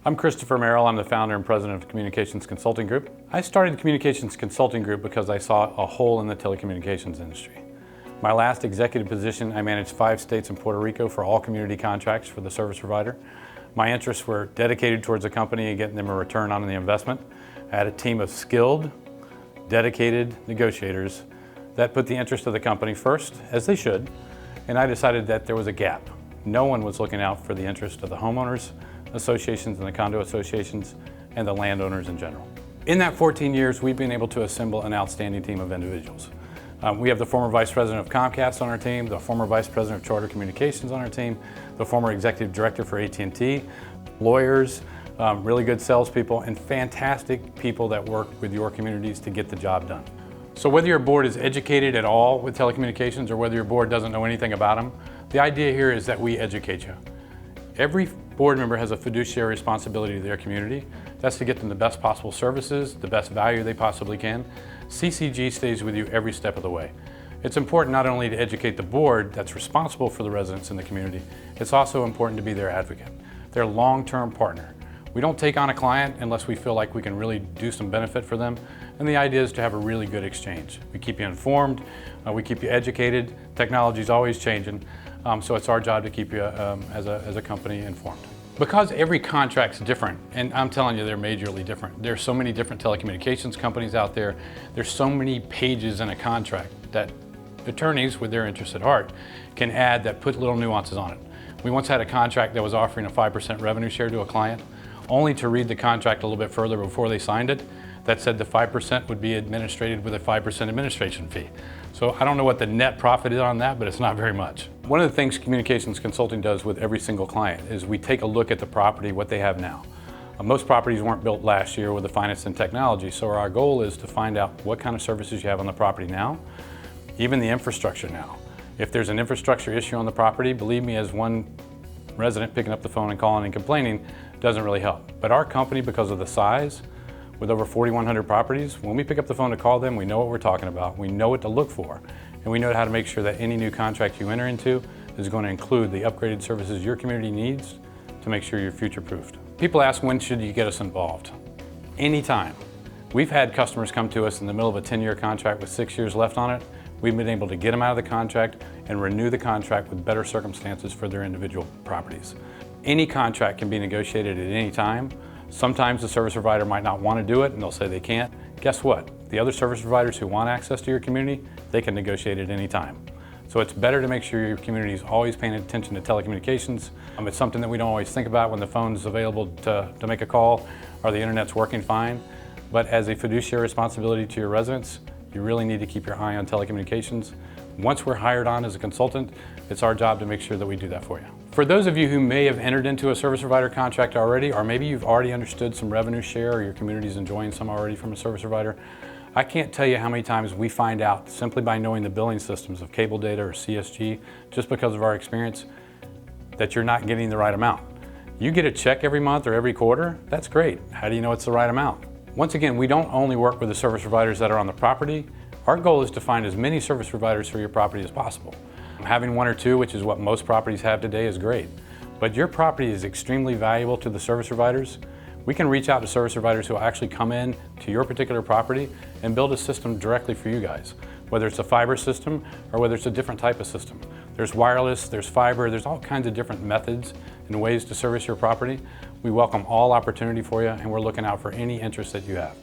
I'm Christopher Merrell. I'm the founder and president of Communications Consulting Group. I started the Communications Consulting Group because I saw a hole in the telecommunications industry. My last executive position, I managed 5 states and Puerto Rico for all community contracts for the service provider. My interests were dedicated towards the company and getting them a return on the investment. I had a team of skilled, dedicated negotiators that put the interest of the company first, as they should, and I decided that there was a gap. No one was looking out for the interest of the homeowners associations and the condo associations and the landowners in general. In that 14 years, we've been able to assemble an outstanding team of individuals. We have the former vice president of Comcast on our team, the former vice president of Charter Communications on our team, the former executive director for AT&T, lawyers, really good salespeople, and fantastic people that work with your communities to get the job done. So whether your board is educated at all with telecommunications or whether your board doesn't know anything about them, the idea here is that we educate you. Every board member has a fiduciary responsibility to their community. That's to get them the best possible services, the best value they possibly can. CCG stays with you every step of the way. It's important not only to educate the board that's responsible for the residents in the community, it's also important to be their advocate, their long-term partner. We don't take on a client unless we feel like we can really do some benefit for them, and the idea is to have a really good exchange. We keep you informed, we keep you educated. Technology's always changing, so it's our job to keep you as a company informed. Because every contract's different, and I'm telling you they're majorly different. There's so many different telecommunications companies out there. There's so many pages in a contract that attorneys with their interests at heart can add that put little nuances on it. We once had a contract that was offering a 5% revenue share to a client, only to read the contract a little bit further before they signed it that said the 5% would be administrated with a 5% administration fee. So I don't know what the net profit is on that, but it's not very much. One of the things Communications Consulting does with every single client is we take a look at the property, what they have now. Most properties weren't built last year with the finest in technology, so our goal is to find out what kind of services you have on the property now, even the infrastructure now. If there's an infrastructure issue on the property, believe me, as one resident picking up the phone and calling and complaining doesn't really help. But our company, because of the size, with over 4,100 properties, when we pick up the phone to call them, we know what we're talking about, we know what to look for, and we know how to make sure that any new contract you enter into is going to include the upgraded services your community needs to make sure you're future-proofed. People ask, when should you get us involved? Anytime. We've had customers come to us in the middle of a 10-year contract with 6 years left on it. We've been able to get them out of the contract and renew the contract with better circumstances for their individual properties. Any contract can be negotiated at any time. Sometimes the service provider might not want to do it and they'll say they can't. Guess what? The other service providers who want access to your community, they can negotiate at any time. So it's better to make sure your community is always paying attention to telecommunications. It's something that we don't always think about when the phone's available to make a call or the internet's working fine. But as a fiduciary responsibility to your residents, you really need to keep your eye on telecommunications. Once we're hired on as a consultant, it's our job to make sure that we do that for you. For those of you who may have entered into a service provider contract already, or maybe you've already understood some revenue share or your community's enjoying some already from a service provider, I can't tell you how many times we find out simply by knowing the billing systems of cable data or CSG, just because of our experience, that you're not getting the right amount. You get a check every month or every quarter, that's great. How do you know it's the right amount? Once again, we don't only work with the service providers that are on the property. Our goal is to find as many service providers for your property as possible. Having 1 or 2, which is what most properties have today, is great. But your property is extremely valuable to the service providers. We can reach out to service providers who will actually come in to your particular property and build a system directly for you guys, whether it's a fiber system or whether it's a different type of system. There's wireless, there's fiber, there's all kinds of different methods and ways to service your property. We welcome all opportunity for you, and we're looking out for any interest that you have.